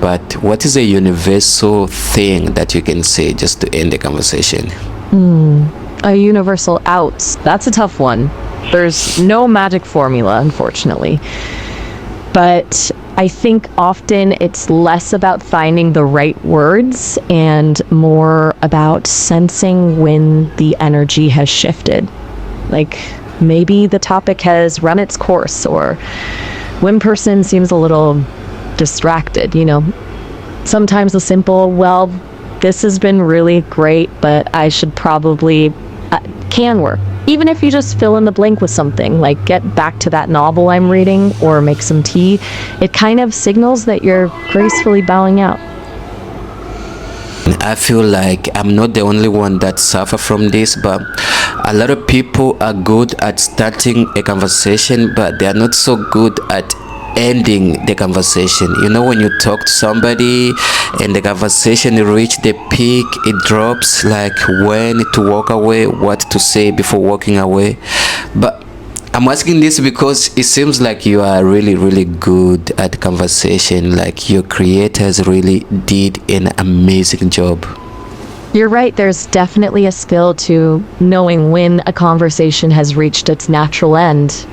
but what is a universal thing that you can say just to end the conversation? A universal outs. That's a tough one. There's no magic formula, unfortunately. But I think often it's less about finding the right words and more about sensing when the energy has shifted. Like maybe the topic has run its course, or one person seems a little distracted, Sometimes a simple, well, this has been really great, but I should probably, can work. Even if you just fill in the blank with something, like get back to that novel I'm reading or make some tea, it kind of signals that you're gracefully bowing out. I feel like I'm not the only one that suffer from this, but a lot of people are good at starting a conversation, but they are not so good at ending the conversation. When you talk to somebody and the conversation reach the peak, it drops, like when to walk away, what to say before walking away. But I'm asking this because it seems like you are really, really good at conversation. Like your creators really did an amazing job. You're right, there's definitely a skill to knowing when a conversation has reached its natural end.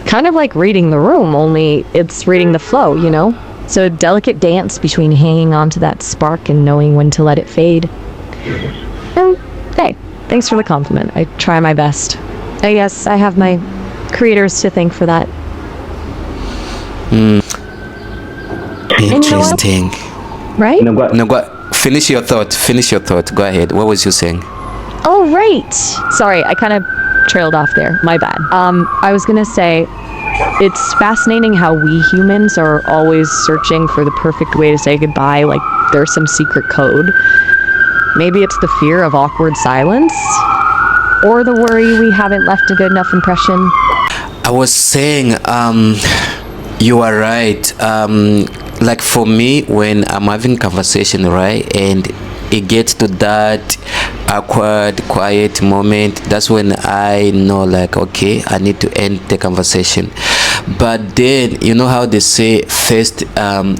Kind of like reading the room, only it's reading the flow, So a delicate dance between hanging on to that spark and knowing when to let it fade. And hey, thanks for the compliment. I try my best. I guess I have my creators to thank for that. Interesting. Right? No, finish your thought. Go ahead. What was you saying? Oh, right. Sorry, I kind of trailed off there. My bad. I was gonna say, it's fascinating how we humans are always searching for the perfect way to say goodbye, like there's some secret code. Maybe it's the fear of awkward silence, or the worry we haven't left a good enough impression. I was saying, you are right. Like for me, when I'm having conversation, right, and it gets to that awkward, quiet moment, that's when I know, like, okay, I need to end the conversation. But then, how they say first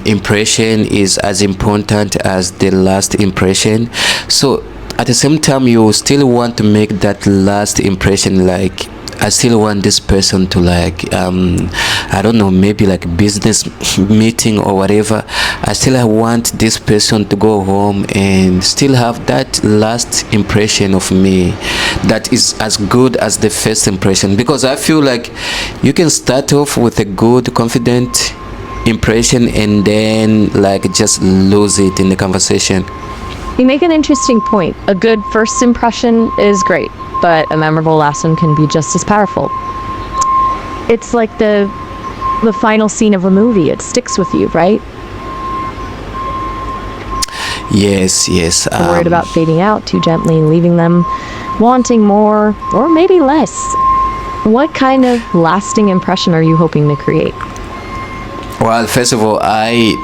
impression is as important as the last impression. So at the same time, you still want to make that last impression, like I still want this person to, like, I don't know, maybe like business meeting or whatever. I still want this person to go home and still have that last impression of me that is as good as the first impression, because I feel like you can start off with a good, confident impression and then like just lose it in the conversation. You make an interesting point. A good first impression is great, but a memorable last one can be just as powerful. It's like the final scene of a movie. It sticks with you, right? Yes. You're worried about fading out too gently, leaving them wanting more, or maybe less. What kind of lasting impression are you hoping to create? Well, first of all, I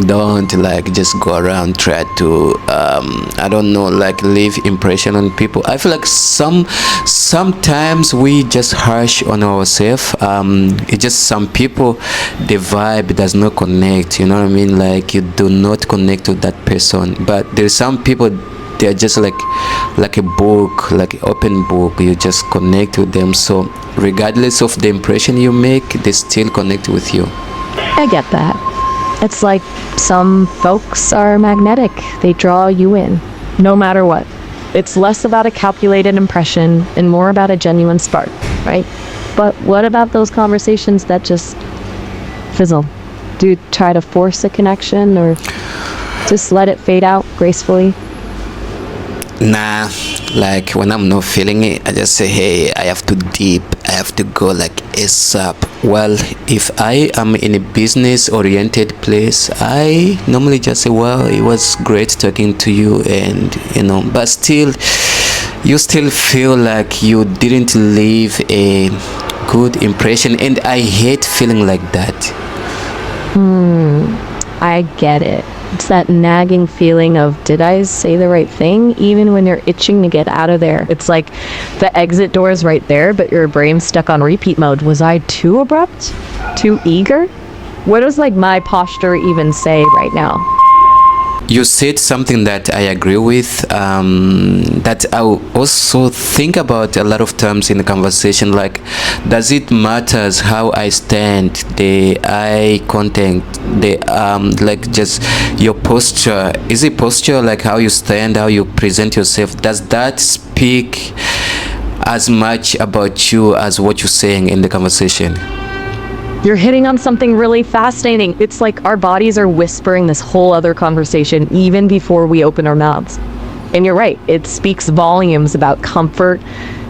don't like just go around try to I don't know, like leave impression on people. I feel like sometimes we just harsh on ourselves. It's just some people, the vibe does not connect, you know what I mean, like you do not connect with that person. But there's some people, they're just like a book, like an open book, you just connect with them. So regardless of the impression you make, they still connect with you. I get that. It's like some folks are magnetic. They draw you in, no matter what. It's less about a calculated impression and more about a genuine spark, right? But what about those conversations that just fizzle? Do you try to force a connection or just let it fade out gracefully? Nah, like when I'm not feeling it, I just say, hey, I have to dip, I have to go like ASAP. Well, if I am in a business oriented place, I normally just say, well, it was great talking to you, and but still you still feel like you didn't leave a good impression, and I hate feeling like that. I get it. It's that nagging feeling of, did I say the right thing? Even when you're itching to get out of there. It's like the exit door is right there, but your brain's stuck on repeat mode. Was I too abrupt? Too eager? What does like my posture even say right now? You said something that I agree with, that I also think about a lot of times in the conversation, like, does it matters how I stand, the eye contact, the like just your posture? Is it posture, like how you stand, how you present yourself? Does that speak as much about you as what you're saying in the conversation? You're hitting on something really fascinating. It's like our bodies are whispering this whole other conversation even before we open our mouths. And you're right, it speaks volumes about comfort,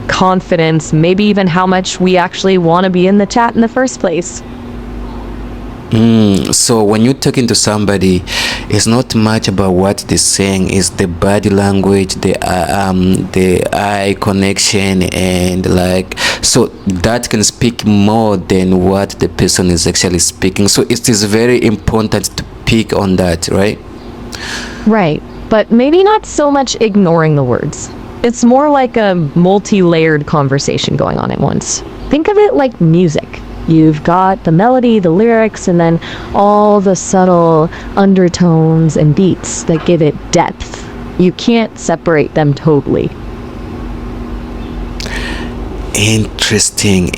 confidence, maybe even how much we actually want to be in the chat in the first place. So when you're talking to somebody, it's not much about what they're saying. It's the body language, the eye connection, and like, so that can speak more than what the person is actually speaking. So it is very important to pick on that, right? Right, but maybe not so much ignoring the words. It's more like a multi-layered conversation going on at once. Think of it like music. You've got the melody, the lyrics, and then all the subtle undertones and beats that give it depth. You can't separate them totally. Interesting.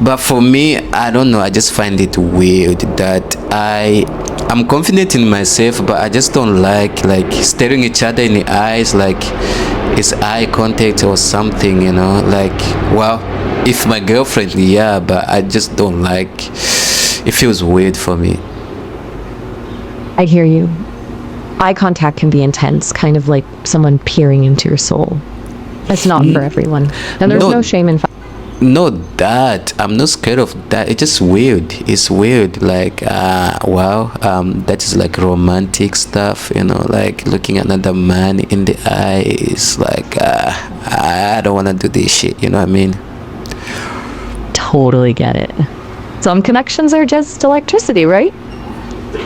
But for me, I don't know, I just find it weird that I'm confident in myself, but I just don't like staring each other in the eyes, like it's eye contact or something, like, well, if my girlfriend, yeah, but I just don't like, it feels weird for me. I hear you. Eye contact can be intense, kind of like someone peering into your soul. It's not for everyone. And there's no shame in No, that I'm not scared of that. It's just weird. It's weird. Like, wow, that is like romantic stuff, like looking at another man in the eyes. Like, I don't want to do this shit. You know what I mean? Totally get it. Some connections are just electricity, right?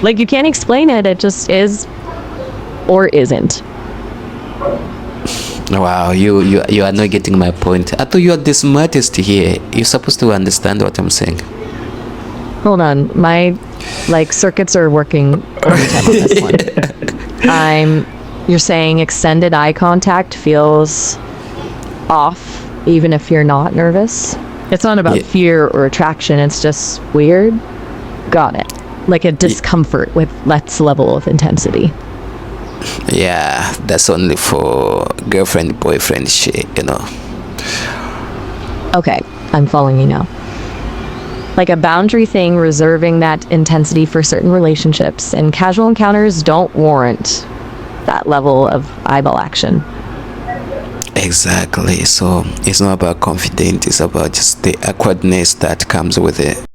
Like you can't explain it. It just is or isn't. Wow, you are not getting my point. I thought you are the smartest here. You're supposed to understand what I'm saying. Hold on, my circuits are working overtime on this one. You're saying extended eye contact feels off, even if you're not nervous. It's not about fear or attraction. It's just weird. Got it. Like a discomfort with less level of intensity. Yeah, that's only for girlfriend, boyfriend shit, Okay, I'm following you now. Like a boundary thing, reserving that intensity for certain relationships, and casual encounters don't warrant that level of eyeball action. Exactly. So it's not about confidence, it's about just the awkwardness that comes with it.